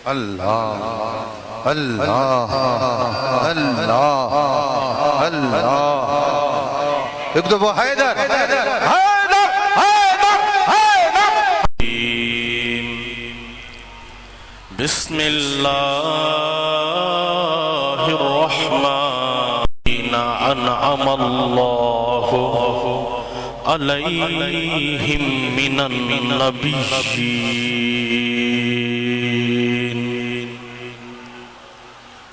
اللہ اللہ اللہ اللہ اکتب حیدر حیدر حیدر حیدر بسم اللہ الرحمن انعم اللہ علیہم من النبیین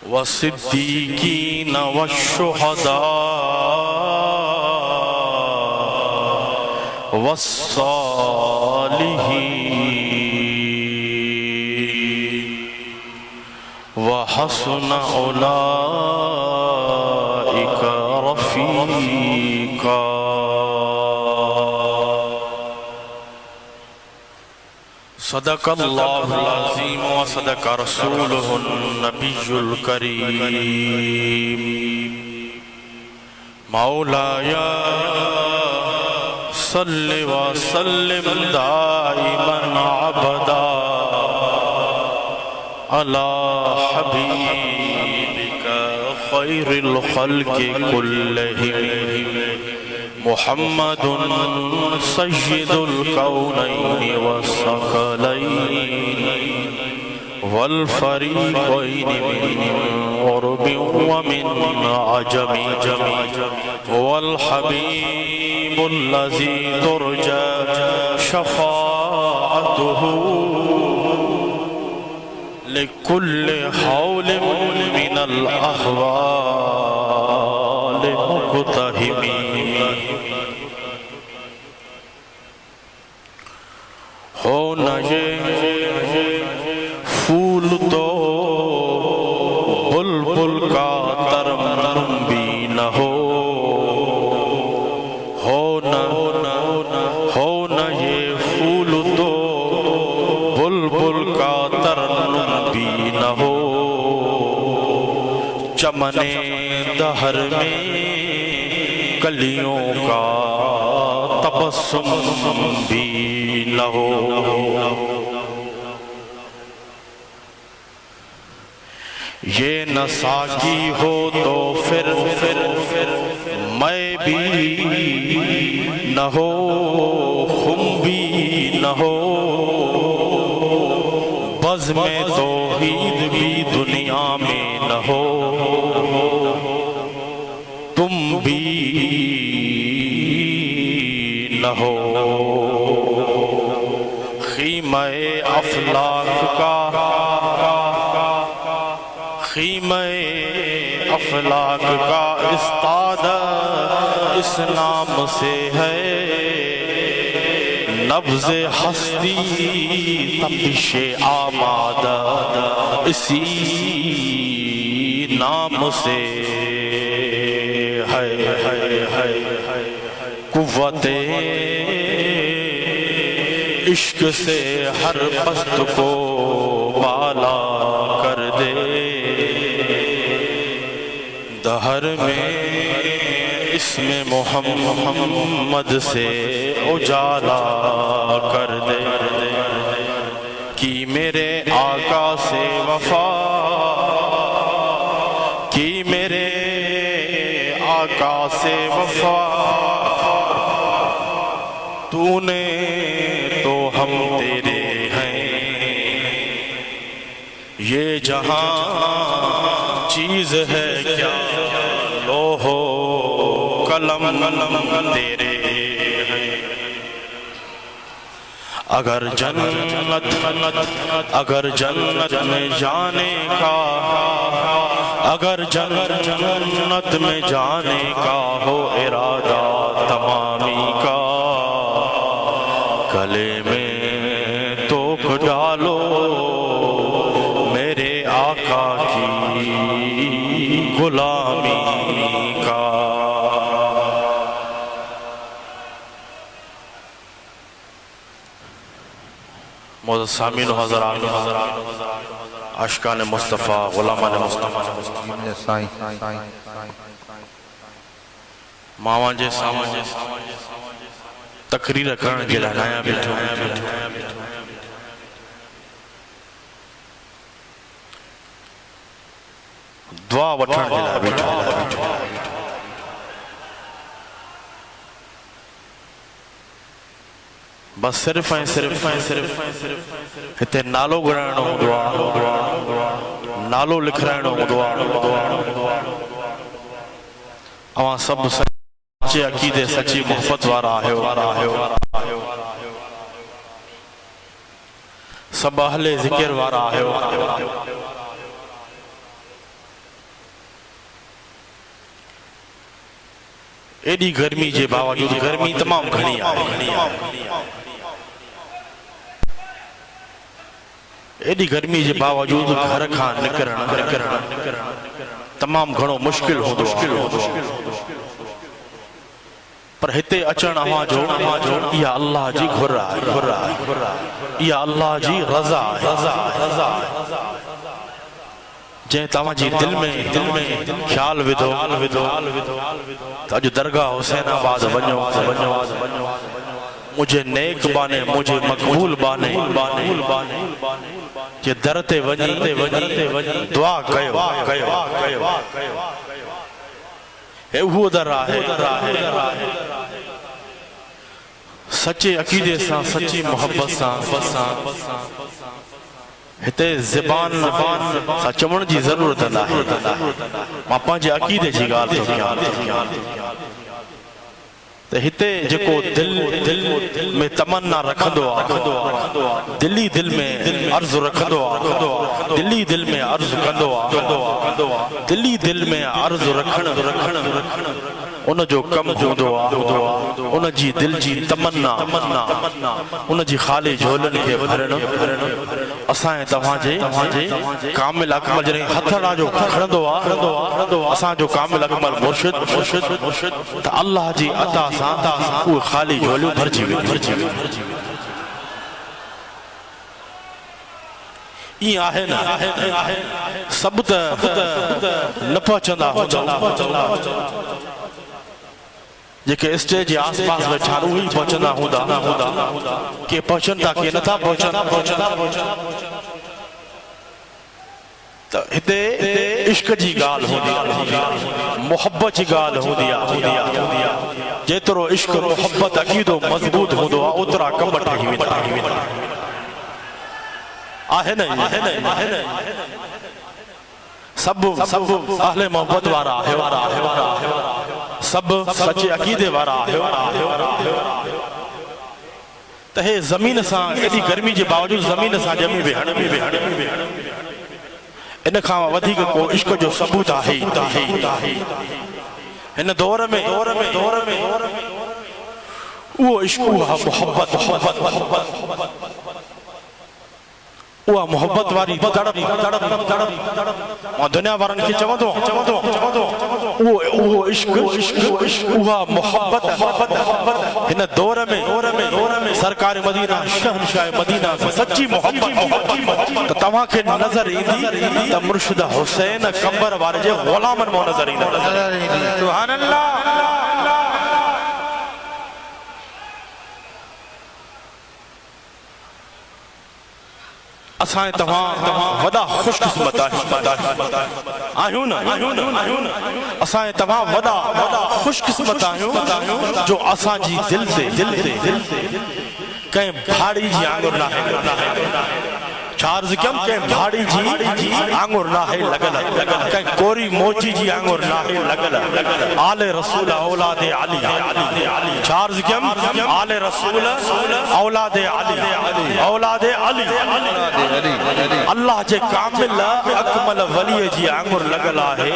والصدیقین والشہداء والصالحین وحسن اولئک رفیقا صدق اللہ العظیم وصدق رسولہ النبی الکریم مولایا صلی وسلم دائما عبدا علی حبیبک خیر الخلق کلہم محمد سید الکونین والثقلین والفریقین من عرب ومن عجم والحبیب الذی ترجى شفاعته لكل حول من الأحوال مقتحمين ہونا یہ پھول تو بلبل کا ترنم بھی نہ ہو ہونا یہ پھول تو بلبل کا ترنم بھی نہ ہو چمن دہر میں کلیوں کا تبسم بھی نہ ہو یہ نہ ساقی ہو تو پھر میں بھی نہ ہو خم بھی نہ ہو بزم توحید بھی دنیا میں نہ ہو تم بھی نہ ہو خیمہ افلاک کا استاد اس نام سے ہے نبض ہستی تپش آمادہ اسی نام سے ہے قوت عشق سے ہر پست کو بالا کر دے دہر میں اسم محمد سے اجالا کر دے کی میرے آقا سے وفا کی میرے آقا سے وفا تو نے تو ہم تیرے ہیں یہ جہاں چیز ہے کیا لوہو قلم تیرے ہیں اگر جنت میں جانے کا اگر جنت میں جانے کا ہو ارادہ تمامی کا گلے میں توک ڈالو میرے آقا کی غلامی کا معزز سامعین و حضرات عاشقان مصطفیٰ غلامان مصطفیٰ ماما جے سامنے تقریر کرن کے لہنایا بیٹھو دعا وٹھن جے لائے بیٹھا بس صرف ہتے نالو گرائنو دعا نالو لکھرائنو دعا اوہاں سب سچے عقیدے سچی محبت وارا آہیو سب اہل ذکر وارا آہیو ایڈی گرمی جے باوجود گرمی تمام گھنی آئے ایڈی گرمی جے باوجود گھر کھان نکرن تمام گھنو مشکل ہو دو پر ہتے اچھن آواں جو یا اللہ جی گھر آئے یا اللہ جی رضا جائیں تاواں جی دل میں خیال ودھو تا جو درگاہ حسین آباد ونجو مجھے نیک بانے مجھے مقبول بانے جے درتے ونی دعا کیو اے وہ در آہے سچے عقیدے سان سچی محبت سان ہتے زبان سا چمن جی ضرورت نہ ہے ماں پانچے عقیدے جی گال تو کیا تے ہتے جکو دل میں تمنا رکھندو دلی دل میں عرض رکھندو دلی دل میں عرض کندو دلی دل میں عرض رکھن ان جو کم ہوندو ان جی دل جی تمنا ان جی خالی جھولن کے بھرن اسائیں تواں جے کامل اکمل جنے ہتھڑا جو کھڑندو اساں جو کامل اکمل مرشد تا اللہ جی عطا سان وہ خالی جھولیوں بھرجی وی یہ آہے نا سب تا نہ پہنچندا ہوندا جیکے اسٹیج آس پاس بیٹھا روحی پہنچنا ہوندا کہ پہنچندا کہ نہ تھا پہنچنا تو ہتے عشق جی گال ہوندی محبت جی گال ہوندی جیترو عشق محبت عقیدو مضبوط ہوندو اترا کمبٹ ہی ویتا آہے نہیں سب اہل محبت وارا آہے سب سچے عقیدے وارا تہے زمین سان ایڈی گرمی جے باوجود زمین سان جمی ویہن ان کھاں ودھیک کو عشق جو ثبوت آہی ان دور میں وہ عشق وہ محبت وہ محبت واری تڑپ اور دنیا وارن کی چوندو وہ عشق وہ محبت ان دور میں سرکار مدینہ شہنشاہ مدینہ سچی محبت تو تمہاں کے نظر ایندی تا مرشد حسین کمبر وارے جے غلامن مو نظر ایندی سبحان اللہ اسائیں تمہاں ودا خوش قسمت آہیوں نا اسائیں تمہاں ودا خوش قسمت آہیوں جو اساں جی دل سے کہیں بھاڑی جی آنگر نہ ہے چارز کم کہیں بھاڑی جی آنگر نہ ہے لگل کہیں کوری موچی جی آنگر نہ ہے لگل آل رسول اولاد علی چارز کم آل رسول اولاد علی اللہ جے کامل اکمل ولی جی آنگر لگل آہے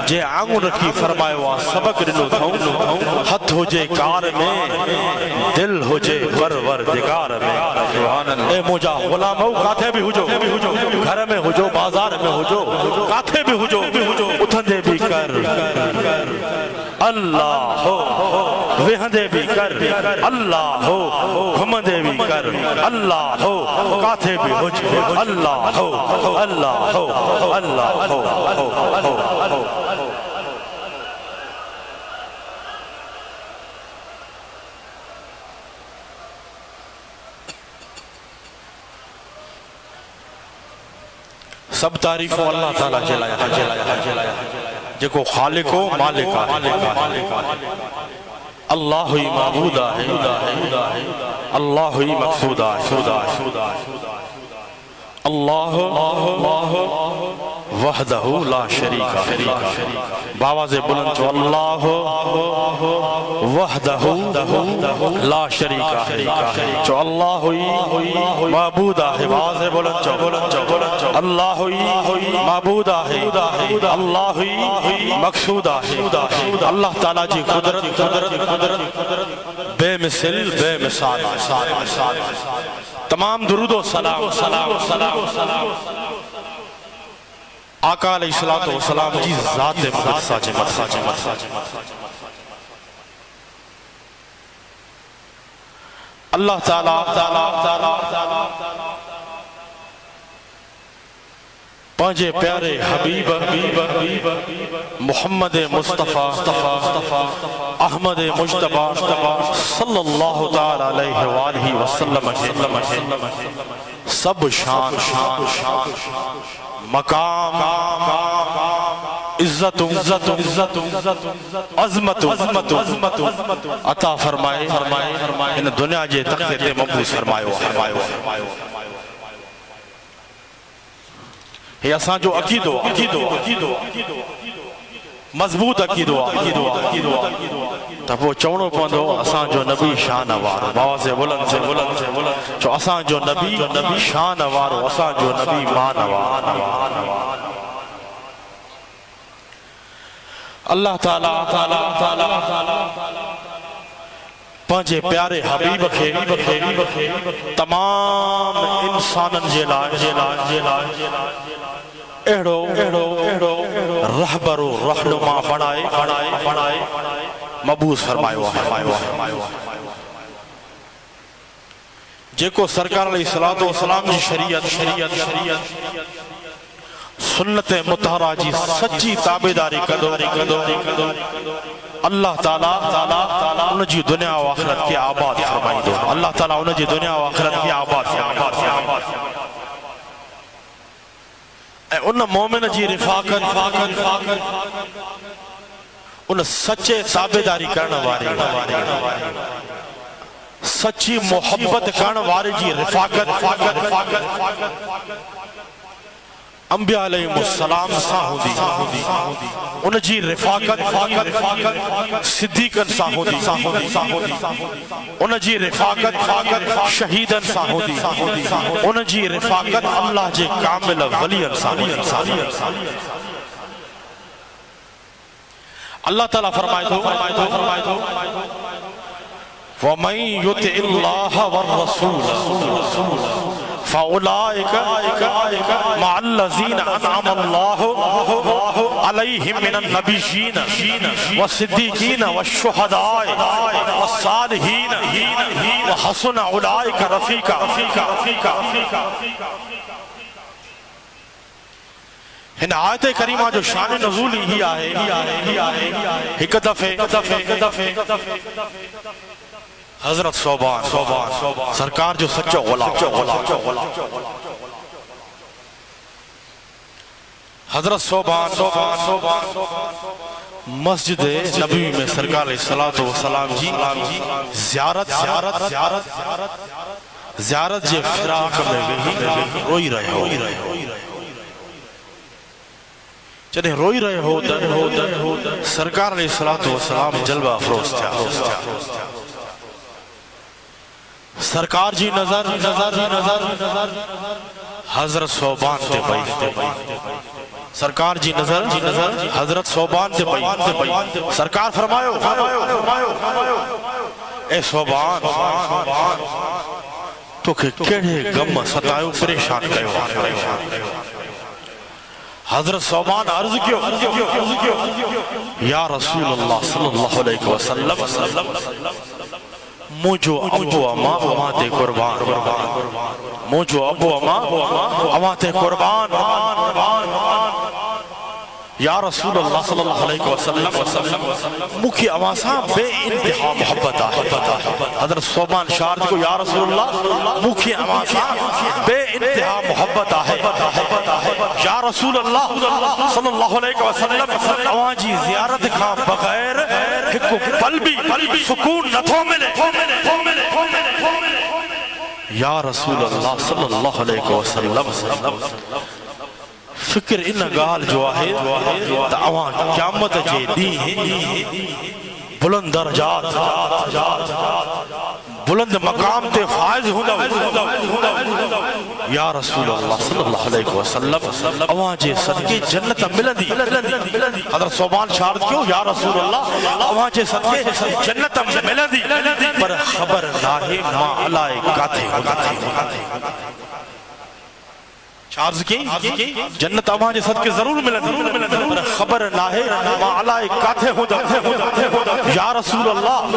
جے آنگر رکھی فرمائے وا سبق ڈنو تھوں ہتھ ہو جے کار میں دل ہو جے دگار میں اے موجا غلام ہو کاتھے بھی ہو جو گھر میں ہو جو بازار میں ہو جو کاتھے بھی ہو جو اتھندے بھی کر اللہ ہو وہندے بھی کر اللہ ہو گھمندے بھی کر اللہ ہو کاتھے بھی ہو جو اللہ ہو سب تعریف اللہ تعالیٰ جلایا جے کو خالق و مالک آئے اللہ ہی معبود آئے اللہ ہی مقصود آئے اللہ وحدہ لا شریک باواز بلند چو اللہ وحدہ لا شریک چو اللہ ہوئی معبود آئے باواز بلند چو اللہ ہوئی معبود آئے اللہ ہوئی مقصود آئے اللہ تعالیٰ جی قدرت بے مثل بے مثال تمام درود و سلام آقا علیہ السلام جی ذات مقدسہ جے مدح اللہ تعالیٰ پانچے پیارے حبیب محمد مصطفیٰ احمد مجتبہ صلی اللہ تعالیٰ علیہ وآلہ وسلم سب شان مقام عزت عظمت عطا فرمائے ان دنیا جے تختے تے مبوس فرمائے یہ اساں جو عقیدو مضبوط عقیدو تب وہ چونو پندو اساں جو نبی شان وارو باواز بلند چو اساں جو نبی شان وارو اساں جو نبی مان وارو اللہ تعالیٰ پانچے پیارے حبیب کے تمام انسانن جے لائے اہڑو رہبر و رہنما بڑھائے مبعوث فرمائیو جے کو سرکار علیہ السلام جی شریعت سنت مطہرہ جی سچی تابعداری کدو اللہ تعالیٰ ان جی دنیا و آخرت کی آباد فرمائی دو اللہ تعالیٰ ان جی دنیا و آخرت کی آباد فرمائی اے ان مومن جی رفاقت ان سچے تابعداری کرنے واری سچی محبت کرنے واری جی رفاقت انبیاء علیہ السلام ساہودی ان جی رفاقت صدیقن ساہودی ان جی رفاقت شہیدن ساہودی ان جی رفاقت اللہ جے کامل ولیان ساہودی اللہ تعالیٰ فرمائے تو وَمَن يُطِعِ اللَّهَ وَالرَّسُولَ فَأُولَئِكَ مَعَ الَّذِينَ أَنْعَمَ اللَّهُ عَلَيْهِمْ مِنَ النَّبِيِّينَ وَالصِّدِّيقِينَ وَالشُّهَدَاءِ وَالصَّالِحِينَ وَحَسُنَ أُولَئِكَ رَفِيقًا ہن آیت کریمہ جو شان نزولی ہی آئے ایک دفعے حضرت صوبان سرکار جو سچا غلام حضرت صوبان مسجد نبی میں سرکار علیہ السلام جی زیارت جے فراق میں گئی روئی رہے ہو جنہیں روئی رہے ہو سرکار علیہ السلام جلوہ افروز تھا سرکار جی نظر حضرت صوبان تے پئی سرکار جی نظر حضرت صوبان تے پئی سرکار فرمایو اے صوبان تو کیڑے غم ستایو پریشان کیو حضرت صوبان عرض کیو یا رسول اللہ صلی اللہ علیہ وسلم مجھو ابو اما اماتے قربان مجھو ابو اما اماتے قربان یا رسول اللہ صلی اللہ علیہ وسلم مکھی اماسا بے انتہا محبت آئے حضرت صوبان شارد کو یا رسول اللہ مکھی اماسا بے انتہا محبت آئے یا رسول اللہ صلی اللہ علیہ وسلم اوہاں جی زیارت کا بغیر ایک پل بھی سکون نہ تھو ملے یا رسول اللہ صلی اللہ علیہ وسلم فکر ان گال جو ہے تا اوہاں قیامت جے دی بلند درجات بلند مقام تے فائز ہوندا یا رسول اللہ صلی اللہ علیہ وسلم اوہاں جے صدقے جنت ملندی حضرت صوبان شارد کیوں یا رسول اللہ اوہاں جے صدقے جنت ملندی پر خبر ناہے ما علائے کاتھے عرض کی جنت اوہاں جے صدقے ضرور ملندی پر خبر ناہے ما علائے کاتھے ہوندا یا رسول اللہ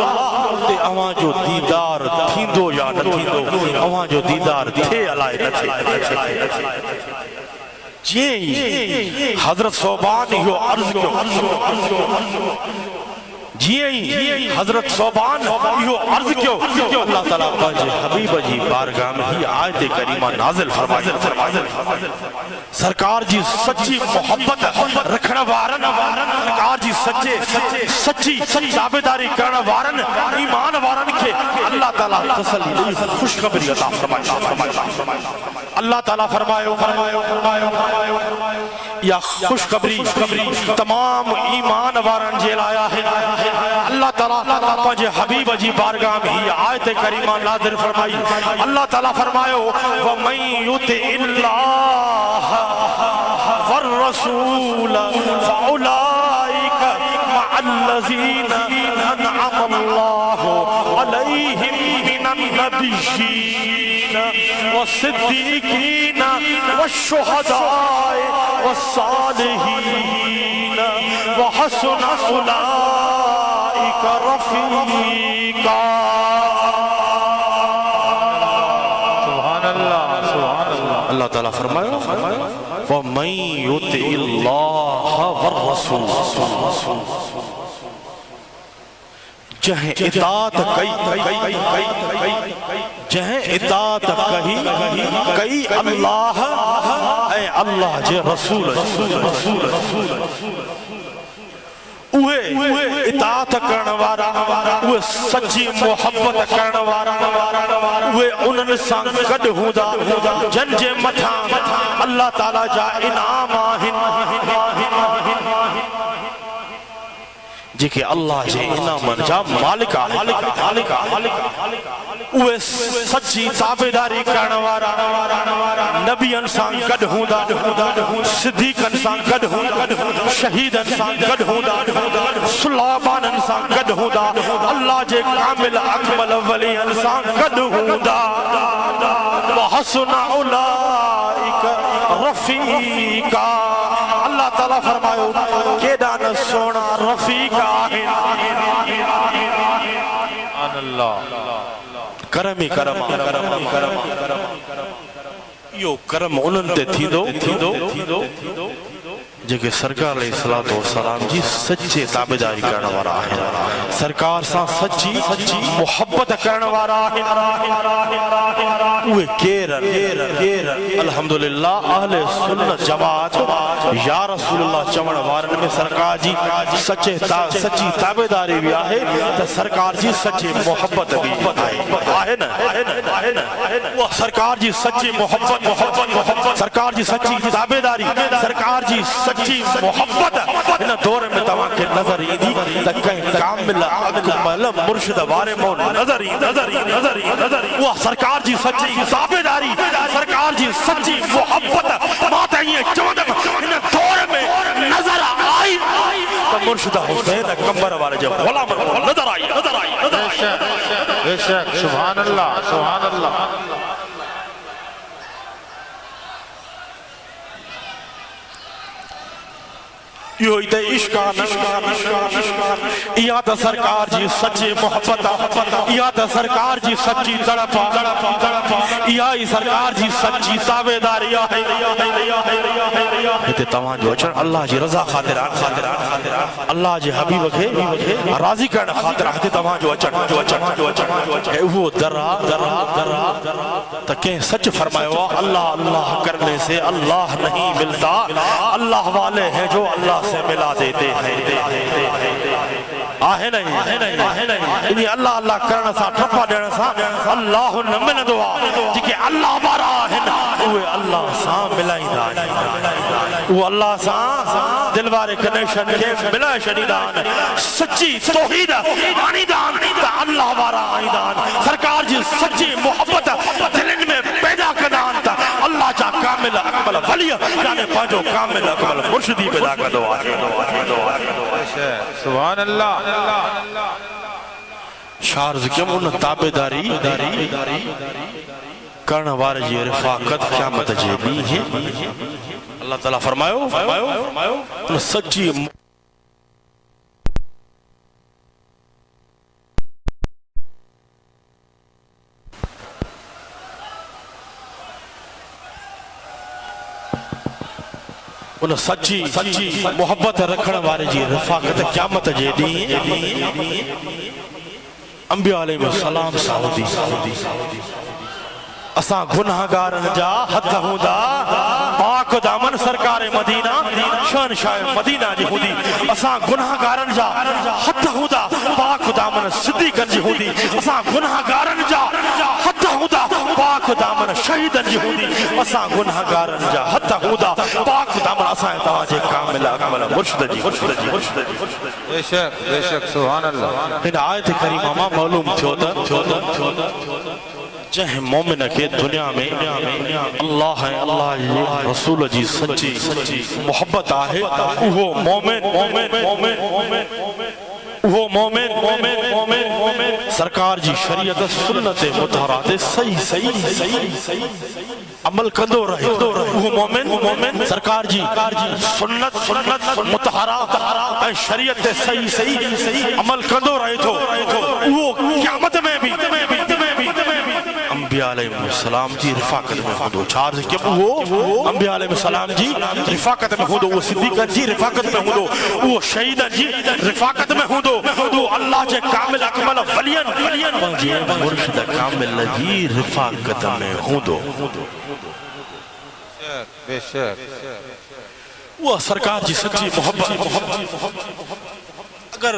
تے اوہاں جو دیدار تھیندو یا نہ تھیندو اوہاں جو دیدار تھے علائے نہ تھے جی حضرت صوبان ہی عرض کیوں جی حضرت صوبان یہ عرض کیوں اللہ تعالیٰ پنج حبیب جی بارگاہ میں ہی آیت کریمہ نازل فرمائی سرکار جی سچی محبت رکھنا وارن سرکار جی سچی تابعداری کرنا وارن ایمان وارن کے اللہ تعالیٰ تسلی خوشخبری عطا فرمائی اللہ تعالیٰ فرمائے یا خوشخبری تمام ایمان وارن جیل آیا ہے اللہ تعالیٰ پنج حبیب جی بارگاہ میں ہی آیت کریمہ نازل فرمائی اللہ تعالیٰ فرمائے وَمَن يُطِعِ اللَّهَ وَالرَّسُولَ فَأُولَئِكَ مَعَ الَّذِينَ أَنْعَمَ اللَّهُ عَلَيْهِمْ مِنَ النَّبِيِّينَ وَالصِّدِّيقِينَ وَالشُّهَدَاءِ وَالصَّالِحِينَ وَحَسُنَ أُولَئِكَ رَفِيقًا سبحان اللہ اللہ تعالیٰ فرمایا وَمَن يُطِعِ اللَّهَ وَالرَّسُولَ جہیں اطاعت کئی اللہ اے اللہ جے رسول اوہ اطاعت کرنے وارا اوہ سچی محبت کرنے وارا اوہ انہوں سان گڈ ہوندا جن جے مٹھا اللہ تعالیٰ جا انعام آہن جے کہ اللہ جے انعام جا مالکا اوہ سچی تابعداری کرنے وارا نبی انسان گڈ ہوندا صدیق انسان گڈ ہوندا شہید انسان گڈ ہوندا سلیمان انسان گڈ ہوندا اللہ جے کامل اکمل ولی انسان گڈ ہوندا وحسن اولئک رفیقا اللہ تعالیٰ فرمائے کیڑا نہ سونا رفیق آہن کرم یو کرم انہوں تے تھیندو جے سرکار علیہ السلام جی سچے تابعداری کرنا وارا ہے سرکار سان سچی محبت کرنا وارا ہے اوہ کیرن الحمدللہ اہل سنت جماعت یا رسول اللہ چمن وارن میں سرکار جی سچی تابعداری بھی آئے تو سرکار جی سچی محبت بھی آئے نا وہ سرکار جی سچی محبت سرکار جی سچی تابعداری سرکار جی سچی محبت ان دور میں تمام کے نظر ہی دی تا کہیں کامل اکمل مرشد وارے مو نظر ہی وہ سرکار جی سچی تابعداری سرکار جی سچی محبت ماتا ہی چودم ان دور میں نظر آئی تو مرشد حسین کمبر والے جو غلام نظر آئی بے شک سبحان اللہ یہ ہوئی تے عشقان یہاں تا سرکار جی سچے محبت یہاں تا سرکار جی سچی تڑپا یہاں ہی سرکار جی سچی تابیداری ہتے تمہاں جو اچھن اللہ جی رضا خاطران اللہ جی حبیب کے راضی کرنا خاطر ہتے تمہاں جو اچھن اے وہ درہ تکیں سچ فرمائے ہوا اللہ اللہ کرنے سے اللہ نہیں ملتا اللہ والے ہیں جو اللہ سے ملا دیتے ہیں آہے نہیں انہی اللہ اللہ کرنا سا ٹھپا دینا سا اللہ نمین دعا جی اللہ بارا آہن اوہ اللہ سا ملائی دان وہ اللہ سا دل بارے کنیشن کے ملائے شنیدان سچی توحید آنی دان تا اللہ بارا آنی دان سرکار جی سچی محبت دلن میں پیدا کردان تا اللہ جا کامل اکمل ولی یعنی پانچو کامل اکمل مرشدی پیدا کردو سبحان اللہ شارز کیم ان تابداری کرنا وارے جی رفاقت قیامت جیبی ہے اللہ تعالیٰ فرمائیو ان سچی ان سچی محبت رکھنے والے جی رفاقت قیامت جیدی انبیاء علیہ السلام سعودی اساں گناہگارن جا حد ہوندا پاک دامن سرکار مدینہ شہنشاہ مدینہ جی ہوندی اساں گناہگارن جا حد ہوندا پاک دامن صدیقن جی ہوندی اساں گناہگارن جا حد ہوندا پاک دامن شہیدن جی ہوندی اساں گناہگارن جا حد ہوندا پاک دامن اساں تواجے کامل اکمل مرشد جی بے شک سبحان اللہ ان آیت کریمہ ما معلوم تھوتا چاہے مومن کے دنیا میں اللہ ہے اللہ رسول جی سچی محبت آہے وہ مومن سرکار جی شریعت سنت متحرات صحیح عمل کندو رہے وہ مومن سرکار جی سنت متحرات شریعت صحیح عمل کندو رہے تو وہ قیامت میں بھی انبیاء علیہ السلام جی رفاقت میں ہوں چار سے کیوں وہ انبیاء علیہ السلام جی رفاقت میں ہوں وہ صدیقہ جی رفاقت میں ہوں وہ شہیدہ جی رفاقت میں ہوں وہ اللہ جے کامل اکمل ولیان جی مرشد کامل جی رفاقت میں ہوں بے شک وہ سرکار جی سچی محبت اگر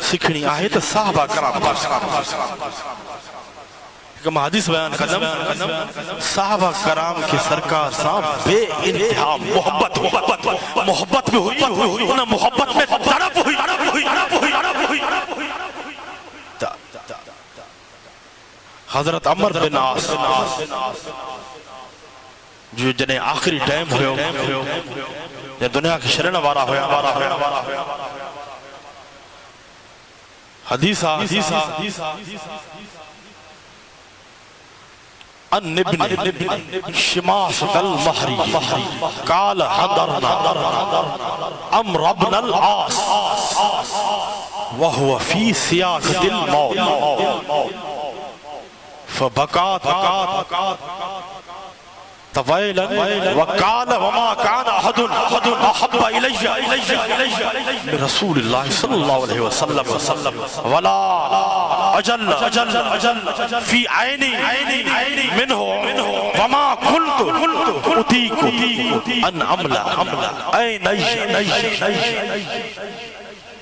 سکھنی آئے تو صحابہ کرام کہ حدیث بیان قدم صحابہ کرام کی سرکار صاحب بے انتہا محبت میں ہوئی انہیں محبت میں تڑپ ہوئی حضرت عمر بن عاص جو جنہیں آخری ٹائم ہوئے یا دنیا کی شرن وارا ہویا حدیثہ ان ابن شماس المحری قال حضرنا عمر بن العاص وهو في سياقة الموت فبكى طويلا وقال وما كان أحد أحب إلي من رسول الله صلى الله عليه وسلم ولا أجل في عيني منه وما قلت أتيك أن أملا أي نجي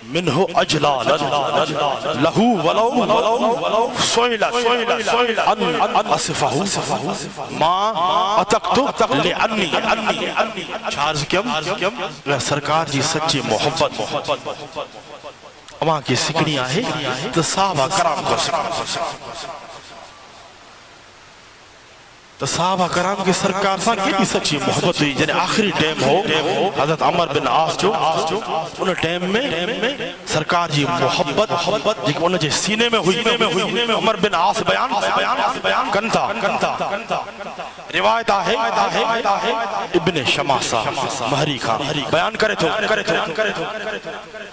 منه أجلالا له ولو سئل أن أصفه ما أتقت لأني چارز کیم سرکار جی سچی محبت اما کی سکڑی آئے تو صحابہ کرام کو تو صحابہ کرام کی سرکار سان کی سچی محبت ہوئی جنہیں آخری ٹائم ہو حضرت عمر بن عاص جو انہیں ٹائم میں سرکار جی محبت جی انہیں جی سینے میں ہوئی عمر بن عاص بیان کنتا روایت ہے ابن شماسہ مہری خان بیان کرے تو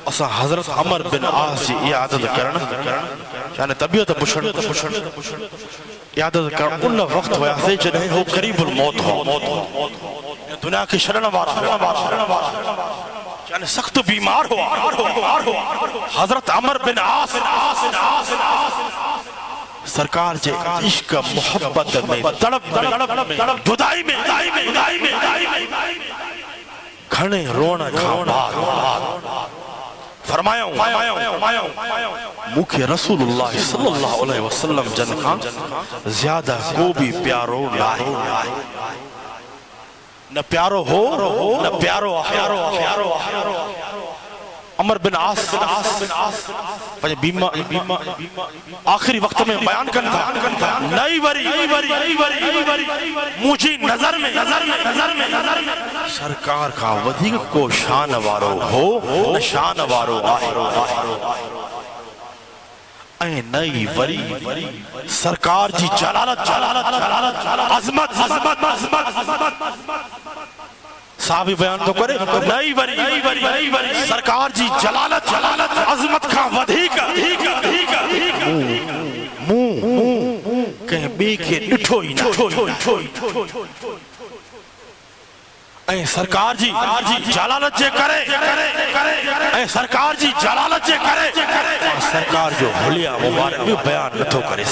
اسا حضرت عمر بن عاص جی عادت کرنا یعنی طبیعت پوچھن عادت کرنا ان وقت ہویا سے جنہیں ہو قریب الموت ہو دنیا کی شرن وارا یعنی سخت بیمار ہو حضرت عمر بن عاص سرکار جے عشق محبت میں تڑپ جدائی میں کھنے رونا کھا بات فرمایا ہوں مکھ رسول اللہ صلی اللہ علیہ وسلم جن خان زیادہ کو بھی پیارو لائے نہ پیارو ہو نہ پیارو عمر بن عاص آخری وقت میں بیان کرتا نئی وری مجھے نظر میں سرکار کا ودھیک کو شان وارو ہو نہ شان وارو آئے اے نئی وری سرکار جی جلالت عظمت صحابی بیان تو کرے نئی وری سرکار جی جلالت عظمت کا ودھیک کہیں بے کے نٹھو ہی نہ اے سرکار جی جلالت جے کرے اے سرکار جی جلالت جے کرے سرکار جو حلیہ مبارک بھی بیان نتھو کرے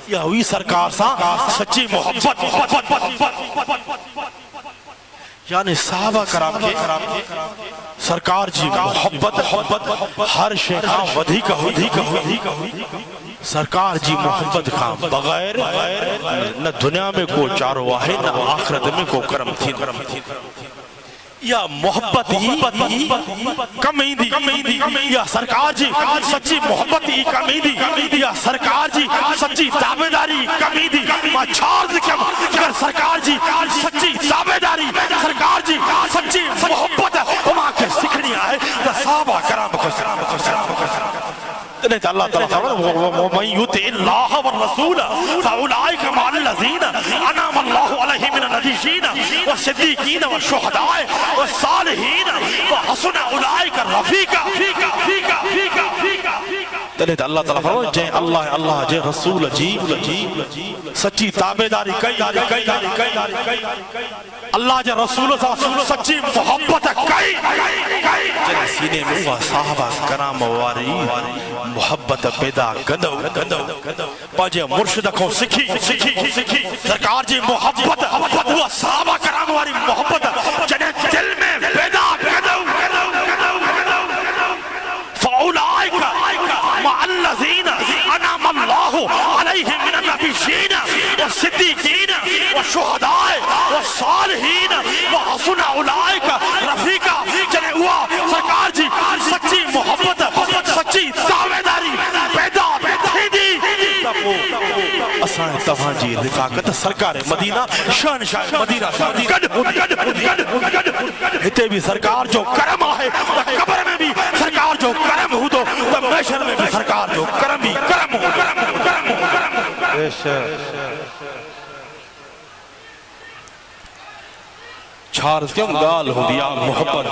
یا ہوئی سرکار سا سچی محبت یعنی صحابہ کرام کے سرکار جی محبت ہر شیخاں ودھی کا ہوئی سرکار جی محبت کا بغیر نہ دنیا میں کو چارو آئے نہ آخرت میں کو کرم تھی یا محبت ہی کمی دی یا سرکار جی سچی محبت ہی کمی دی یا سرکار جی سچی تابداری کمی دی ماں چھار دکھم اگر سرکار جی سچی تابداری سرکار جی سچی محبت ہما کے سکھنی آئے تو صحابہ کرام کو نہیں تو اللہ تعالیٰ وَمَنْ يُطِعِ اللَّهَ وَالرَّسُولَ فَأُولَئِكَ مَعَ الَّذِينَ أَنْعَمَ اللَّهُ عَلَيْهِمْ مِنَ النَّبِيِّينَ وَالصِّدِّيقِينَ وَالشُّهَدَاءِ وَالصَّالِحِينَ وَحَسُنَ أُولَئِكَ رَفِيقًا تلے تو اللہ تعالیٰ فرمائے جے اللہ جے رسول جی سچی تابداری کئی اللہ جے رسول سچی محبت کئی جن سینے میں وہ صحابہ کرام واری محبت پیدا گندو پاجے مرشد کو سکھی سرکار جی محبت وہ صحابہ کرام واری محبت جنہیں دل میں پیدا گندو فَأُولَئِكَ مَعَ الَّذِينَ أَنْعَمَ اللَّهُ عَلَيْهِمْ مِنَ النَّبِيِّينَ وَالصِّدِّيقِينَ وَالشُّهَدَاءِ وَالصَّالِحِينَ وَحَسُنَ أُولَئِكَ رَفِيقًا جنہیں ہوا سرکار جی سچی محبت سچی تابداری پیدا تھی دی اسائیں تمہاں جی رفاقت سرکار مدینہ شہنشاہ مدینہ ہتے بھی سرکار جو کرم آئے قبر میں بھی سرکار جو کرم ہو تو محشر میں بھی سرکار جو کرم ہی کرم ہو چھارز کیوں گال ہو دیا محبت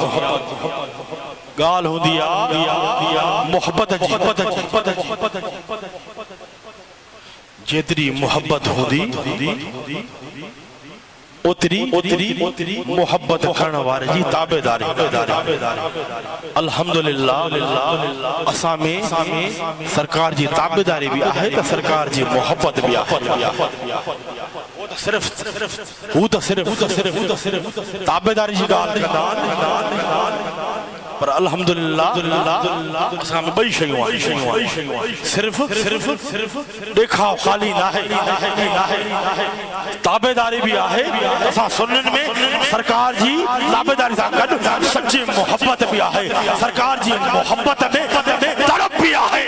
گال ہو دیا محبت جتری محبت ہو دی اتری محبت کرنا وارے جی تابداری الحمدللہ اسامی سرکار جی تابداری بھی آئے تو سرکار جی محبت بھی آئے وہ تو صرف تابداری جی گال کردان پر الحمدللہ اسامی بئی شیوان صرف دیکھا خالی نہ ہے تابداری بھی آئے اساں سنن میں سرکار جی تابداری ساکر سچی محبت بھی آئے سرکار جی محبت میں تڑپ بھی آئے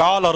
قال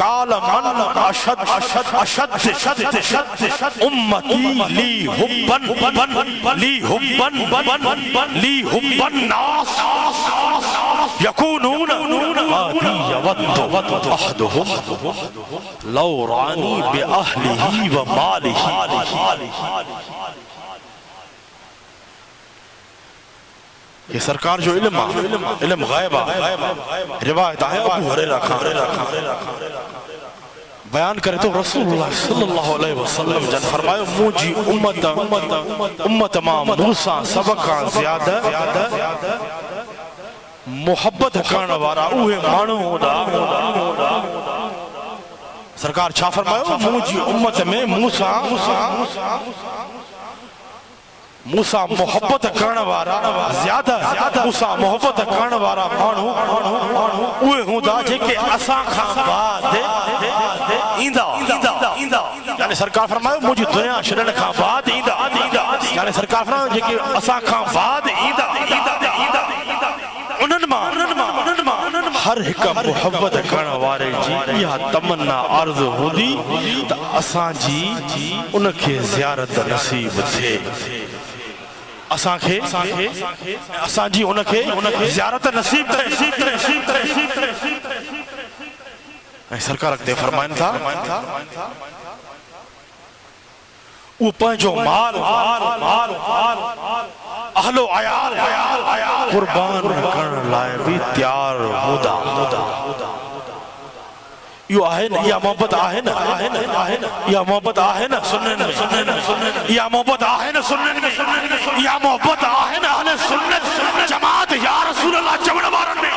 قال من اشد امتي لي حبا الناس يكونون يود احدهم لو راني باهله وماله یہ سرکار جو علم غائب روایت ہے ابو ہریرہ بیان کرے تو رسول اللہ صلی اللہ علیہ وسلم جن فرمائے مجھے امت ماں موسیٰ سبقاں زیادہ محبت کرنے والا اوہ مانو ہودا سرکار چھا فرمائے مجھے امت میں موسیٰ محبت کرنے والا زیادہ موسیٰ محبت کرنے والا مانو اوہ ہودا جے کہ اساں کھاں بعد ایندہ یعنی سرکار فرمائے مجھے دنیا شرن کھاں بعد ایندہ یعنی سرکار فرمائے جے کہ اساں کھاں بعد ایندہ ہر ایک محبت کرنے والے جی یا تمنا عرض ہوندی تا اساں جی ان کے زیارت نصیب تھے اساں جی ان کے زیارت نصیب تھے سرکار اکتے فرمائن تھا وہ پنجو مال اہل و عیال قربان کرن لائے بھی تیار ہودا یہ آہے نا یہ محبت آہے نا یہ محبت آہے نا سنن میں یہ محبت آہے نا سنن میں یہ محبت آہے نا اہل سنت جماعت یا رسول اللہ چمڑ بارن میں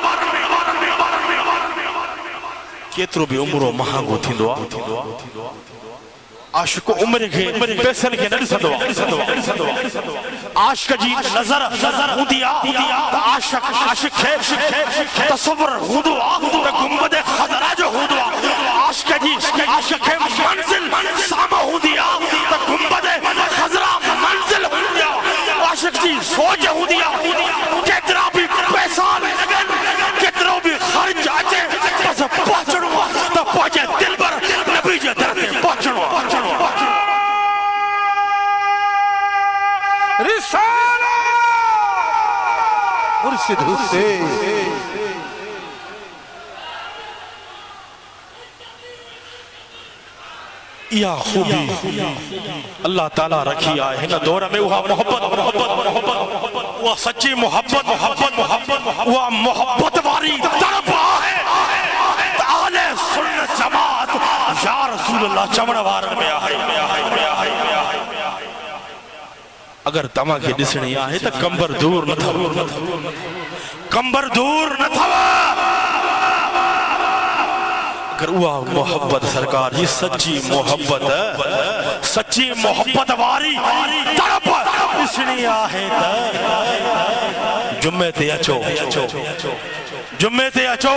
کیترو بھی عمرو مہانگو تھی دعا عاشق عمر کے پیسن کے نہ سدوا عاشق جی نظر ہودیا عاشق ہے تصور ہودوا گنبد خضرا جو ہودوا عاشق جی عاشق ہے منزل سامہ ہودیا گنبد خضرا منزل ہودیا عاشق جی سوچ ہودیا کتنا بھی پیسہ لگن کتنا بھی خرچ آجے بس پہنچنوا تو پہنچے دل پر نبی جے درد پہنچنوا رسالہ مرشد حسین یا خوبی اللہ تعالیٰ رکھی آئے ہیں نا دورہ میں وہ محبت وہ سچی محبت وہ محبت واری طرف آئے اہل سنت جماعت یا رسول اللہ چمڑ وارن میں آئے اگر تمہاں کے ڈسنی آئے تو کمبر دور نہ تھا کمبر دور نہ تھا اگر وہ محبت سرکار جی سچی محبت واری طرف ڈسنی آئے تو جمعے تے اچھو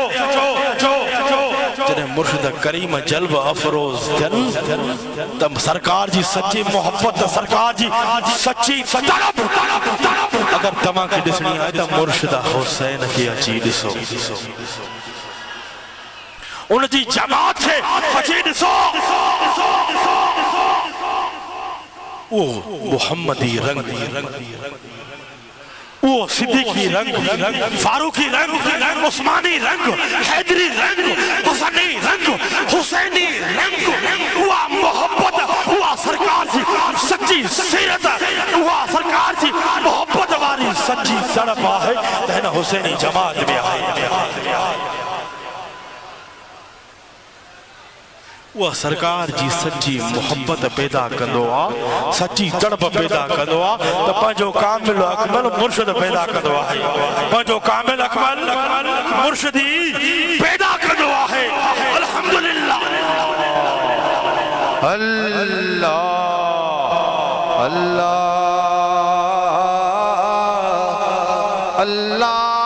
جنہیں مرشد کریم جلوہ افروز دن تم سرکار جی سچی محبت سرکار جی سچی طرف اگر تمہاں کی ڈسنی آئے تو مرشد حسین کی اچھی ڈسو ان جی جماعت سے اچھی ڈسو وہ محمدی رنگ وہ صدیقی رنگ فاروقی رنگ عثمانی رنگ حیدری رنگ حسنی رنگ حسینی رنگ وہ محبت وہ سرکار جی سچی سیرت وہ سرکار جی محبت واری سچی طرف آئے تہنا حسینی جماعت میں آئے وہ سرکار جی سچی محبت پیدا کندو آ سچی تڑپ پیدا کندو آ تو پانچو کامل اکمل مرشد پیدا کندو آ پانچو کامل اکمل مرشدی پیدا کندو آ ہے الحمدللہ اللہ اللہ اللہ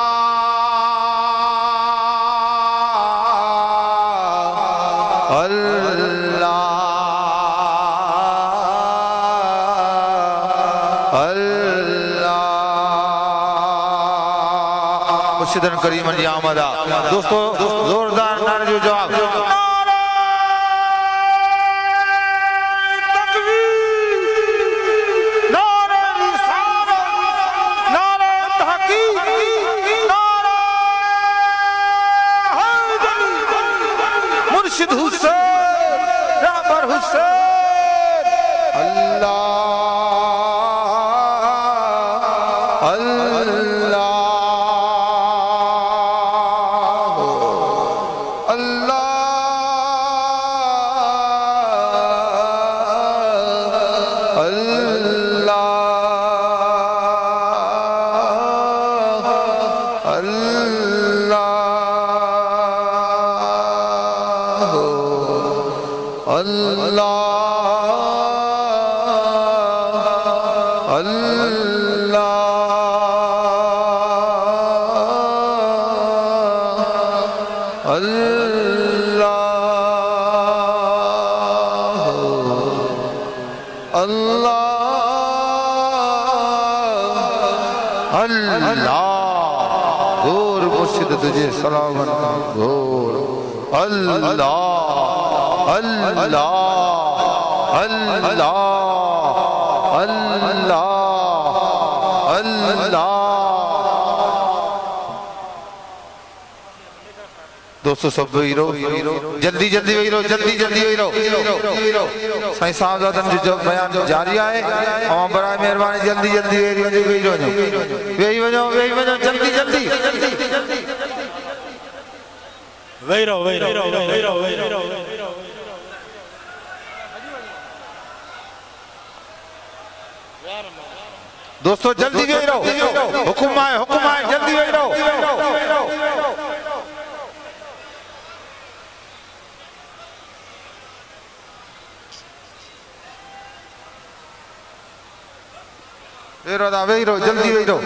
مرشدن کریم جی آمدہ دوستو زوردار نعرہ جو جواب مرشد حسین رہبر حسین اللہ اللہ اللہ گور مرشد تجھے سلام گور اللہ اللہ اللہ اللہ اللہ دوستو سب ویرو جلدی جلدی ویرو جلدی جلدی ویرو سائیں صاحب ذاتن جو بیان جاری آئے اور برائے مہربانی جلدی جلدی ویرو جلدی جلدی ویرو دوستو جلدی ویرو حکم آئے جلدی ویرو ویرو جلدی ویرو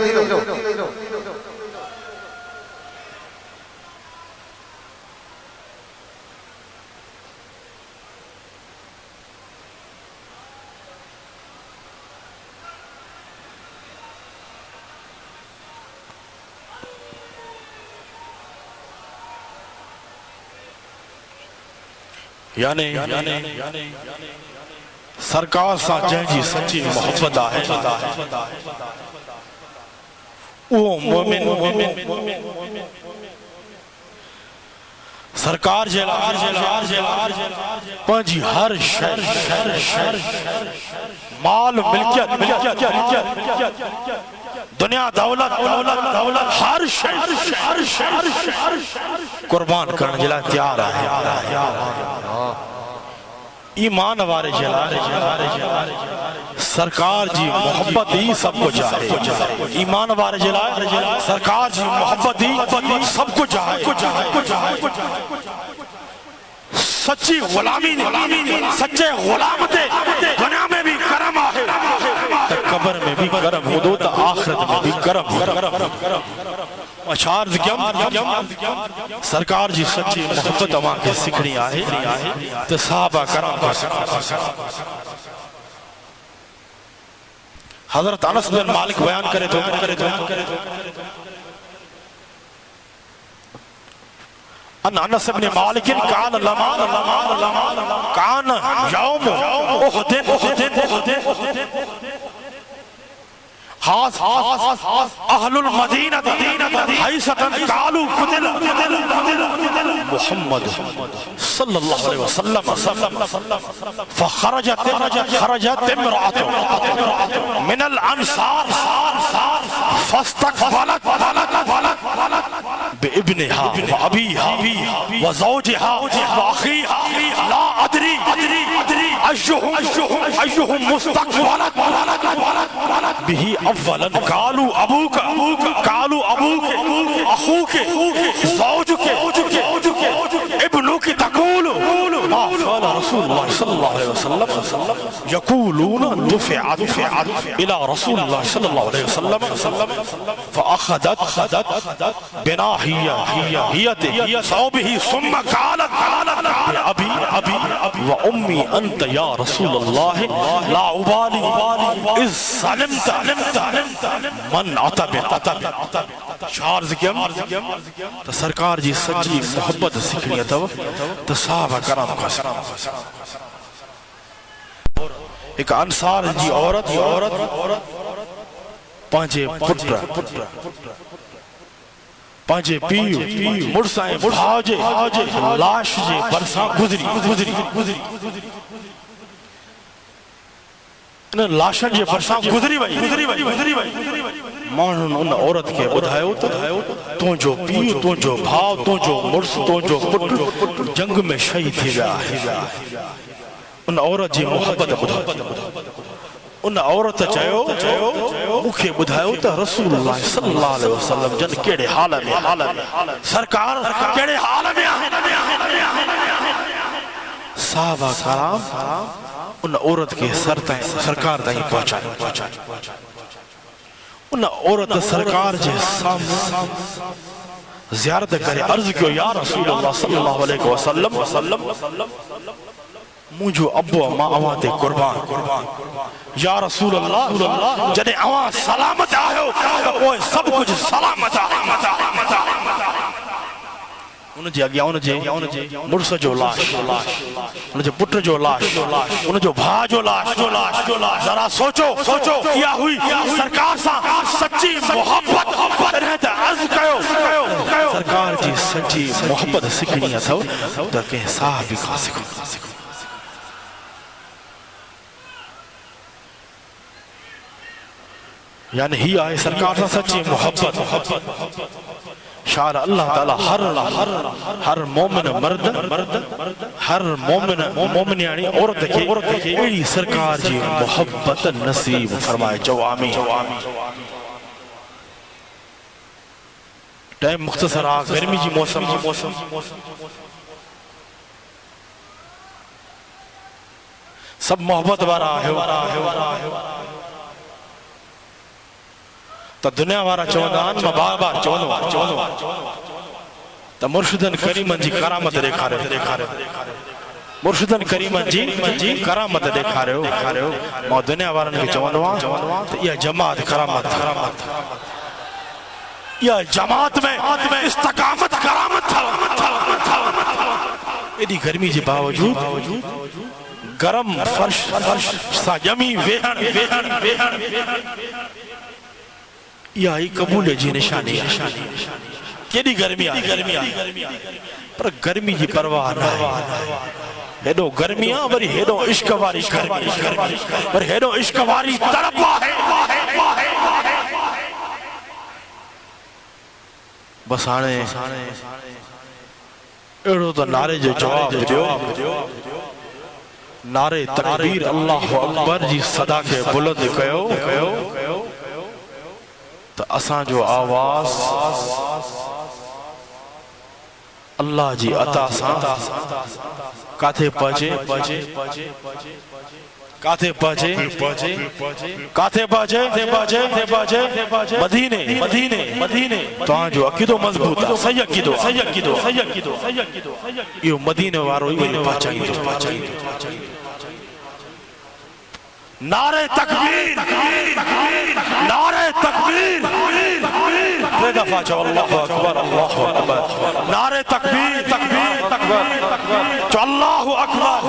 یعنی سرکار سا جن جی سچی محبت ہے وہ مومن سرکار پنجی ہر شر مال ملکیت دنیا دولت ہر شر قربان کرنے جلا تیار ہے ایمان وارے جلال سرکار جی محبت ہی سب کو چاہے ایمان وارے جلال سرکار جی محبت ہی سب کو چاہے سچی غلامی سچے غلام تے دنیا میں بھی کرم آئے قبر میں بھی کرم ہو دو تا آخرت میں بھی کرم اشار ذکیم سرکار جی سچی محبت اما کے سکھنی آئے تو صحابہ کرم کو حضرت انس بن مالک بیان کرے تو ان انس بن مالک کان کان یوم احد خاص اہل المدینہ حیثتاً قالوا قتل محمد صلی اللہ علیہ وسلم فخرجت امرأة من الانصار فاستقبلت بابنها وابيها وزوجها واخيها لا ادري ايهم مستقبلت به اولا قالوا ابوك اخوك زوجك ابنك تقول ما فعل رسول الله صلى الله عليه وسلم يقولون دفعت الى رسول الله صلى الله عليه وسلم فاخذت بناحيته صوبه ثم قالت ابي وامي انت يا رسول الله لا ابالي اذ سلمت من عتب شعر ذکیم تو سرکار جی سچی محبت سکھنی تو صحابہ کرام کا ایک انصار جی عورت پانچے پٹر پانچے پیو مرسائیں بھاجے لاش جے برساں گزری لاشن جے برساں گزری بھائی مانن ان عورت کے بدھائیو تو جو پیو تو جو بھاؤ تو جو مرس تو جو پٹ جنگ میں شہید تھی گیا ہے ان عورت جی محبت بدھائیو ان عورت چاہیو مکھے بدھائیو تا رسول اللہ صلی اللہ علیہ وسلم جن کیڑے حال میں سرکار کیڑے حال میں صحابہ کرام ان عورت کے سرکار تائیں پہنچائیں ان عورت سرکار جے سامنے زیارت کرے عرض کیو یا رسول اللہ صلی اللہ علیہ وسلم مجھو ابو ماں اوان تے قربان یا رسول اللہ جنہیں اوان سلامت آئے تو کوئی سب کچھ سلامت آئے ان جے اگیا ان جے مرس جو لاش ان جے پٹر جو لاش ان جو بھا جو لاش ذرا سوچو کیا ہوئی سرکار سا سچی محبت رہتا عرض کیو سرکار جی سچی محبت سکھنی اتھو تو کہ صحابی کا سکھو یعنی ہی آئے سرکار سے سچی محبت شاعر اللہ تعالیٰ ہر مومن مرد ہر مومن یعنی عورت کے ایڑی سرکار جی محبت نصیب فرمائے جو آمین ٹائم مختصر آ گرمی جی موسم سب محبت وارا ہے تو دنیا وارا چوندان میں بار بار چوندوان تو مرشدن کریمن جی کرامت دیکھا رہے مرشدن کریمن جی کرامت دیکھا رہے ہو میں دنیا وارن کے چوندوان تو یہ جماعت کرامت یہ جماعت میں استقامت کرامت ایڈی گرمی جی باوجود گرم فرش سا جمی ویہن یا ہی قبول جی نشانی کیڑی گرمی پر گرمی جی پرواہ نہ ہے ہیڈو گرمیاں وری ہیڈو عشق واری گرمی پر ہیڈو عشق واری تڑپا ہے بس آنے ایڑو تو نعرے جو جواب دیو نعرے تکبیر اللہ اکبر جی صدا کے بلند کہو تو اساں جو آواز اللہ جی عطا سان کاتے پہنچے مدینے تو آن جو عقیدو مضبوط ہے صحیح عقیدو یہ مدینے وارو ہی پہنچائیں نعرہ تکبیر دے دفعہ چو اللہ اکبر نعرہ تکبیر چو اللہ اکبر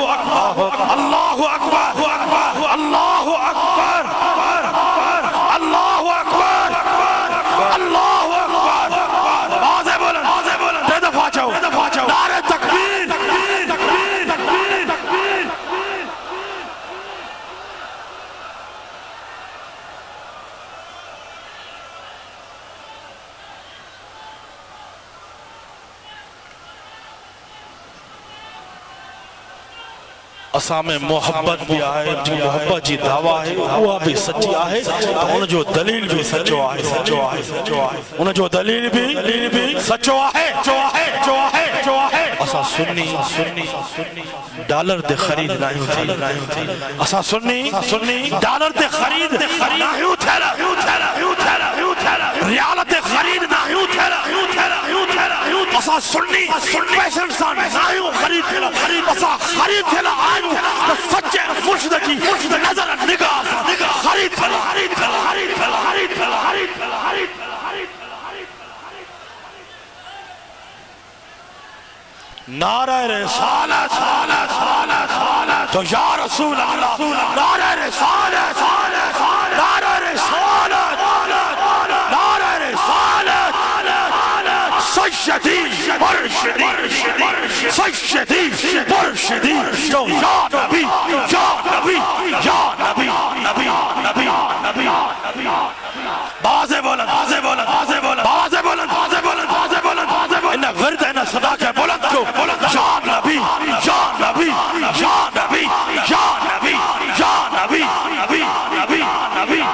آزے بولن دے دفعہ چو نعرہ تکبیر اساں میں محبت بھی آئے جو محبت جی دعویٰ ہے وہ بھی سچی آئے ان جو دلیل بھی سچو آئے ان جو دلیل بھی سچو آئے اساں سنی ڈالر دے خرید نہیں تھی اساں سنی ڈالر دے خرید نہیں تھی ریالت دے خرید نہیں تھی اساں سنی پیسن سان نہیں خرید اساں خرید تھی سچے مرشد کی نظر نگاہ خرید نعرہ رسالت تو یا رسول اللہ نعرہ رسالت سیدی مرشدی جو یا نبی بازے بولن انہ ورد انہ صدا کے بلند کو یا نبی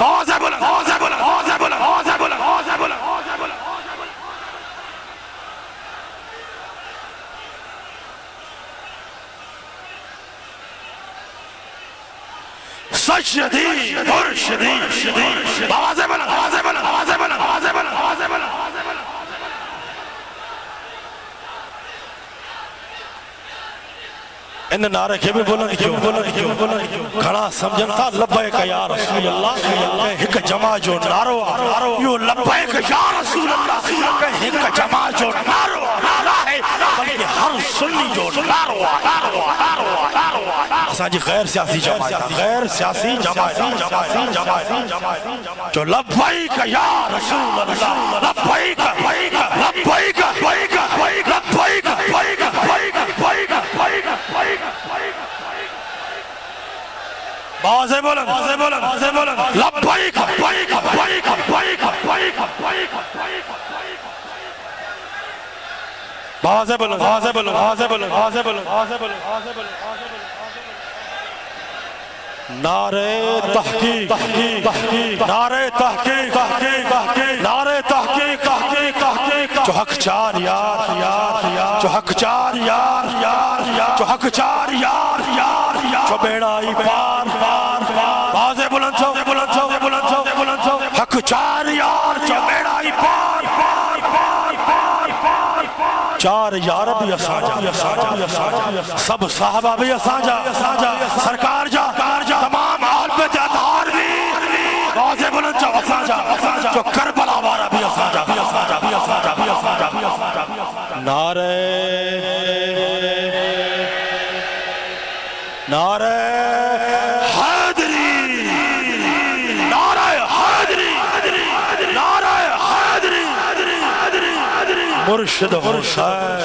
بازے بولن مرشدی مرشدی آوازیں بلند آوازیں بلند آوازیں بلند آوازیں بلند آوازیں بلند ان نعرے کے بھی بولن کیوں کھڑا سمجھن تھا لبیک یا رسول اللہ کہ ایک جماع جو نعرو یوں لبیک یا رسول اللہ کہ ایک جماع جو نعرو ہے بلکہ ہر سنی جو نعرو اساں جی غیر سیاسی جماعت غیر سیاسی جماعت جو لبیک یا رسول اللہ لبیک لبیک لبیک لبیک بازے بولن لبیک بازے بولن نعرے تحقیق نعرے تحقیق نعرے تحقیق جو حق چار یار جو حق چار یار جو حق چار یار جو بیڑائی پار بازے بلند چھو حق چار یار جو بیڑائی پار چار یار بھی اساجا سب صحابہ بھی اساجا سرکار جا تمام آل بیت اطہار بھی بازے بلند چھو اساجا جو کربلا وارا بھی اساجا نعرے حیدری نعرہ حیدری مرشد حسین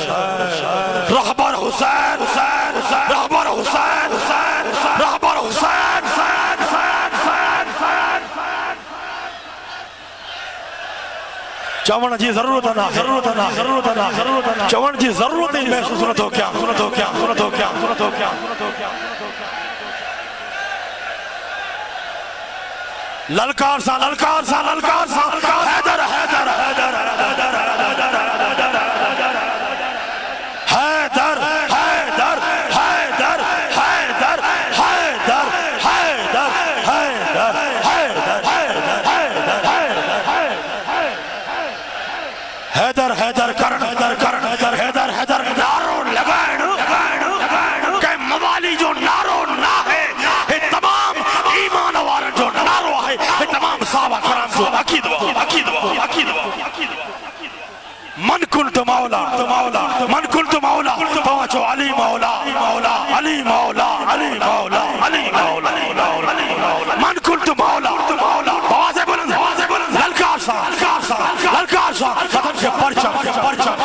رہبر حسین رہبر حسین رہبر حسین چون جی ضرورت نہ چون جی ضرورت نہیں محسوس سنتو کیا للکار سا حیدر حیدر نارو لگائن کہ موالی جو نارو نہ ہے یہ تمام ایمان وارن جو نارو ہے یہ تمام صحابہ کرام جو عقید من کنت مولا پانچو علی مولا من کنت مولا بازے بلند للکار سا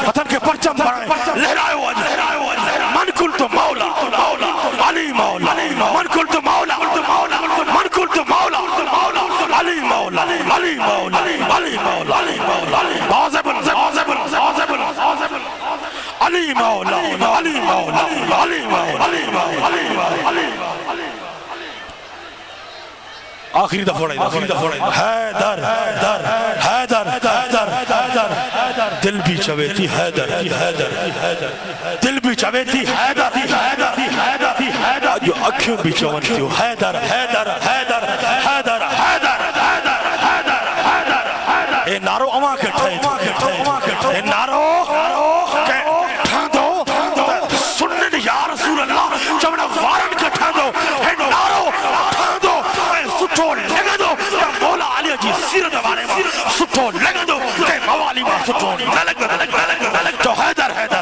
وطن کے پرچم بڑھائیں لہرائے وجہ من کنت مولا علی مولا من کنت مولا علی مولا بازے بلند علی مولا آخری دفعہ حیدر دل بھی چویتی حیدر جو اکھیوں بھی چونتی ہو حیدر اے نارو اما کے اے نارو ٹھاندو سنن یا رسول اللہ چونا وارن کے ٹھاندو اے نارو ٹھاندو سٹھو لگندو مولا علی جی سیرت بارے میں سٹھو لگندو کہ موالی میں سٹھو لگندو جو حیدر حیدر